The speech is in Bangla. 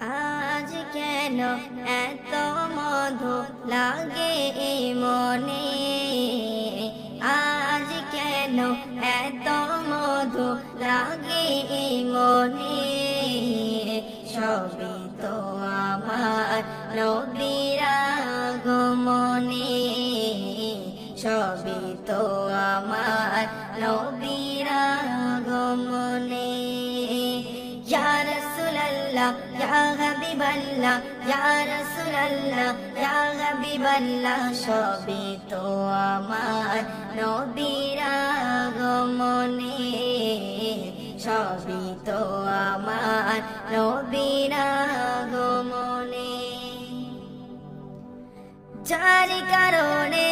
আজ কেন এত মধু লাগে মনে, আজ কেন এত মধু লাগে মনে, সবই তো আমার নবীর আগমনে, সবই তো আমার নবীর আগমনে। ইয়া রাসূলুল্লাহ ইয়া হাবিবাল্লাহ ইয়া রাসূলুল্লাহ ইয়া হাবিবাল্লাহ, সবই তো আমার নবীর আগমনে, সবই তো আমার নবীর আগমনে। যার কারণে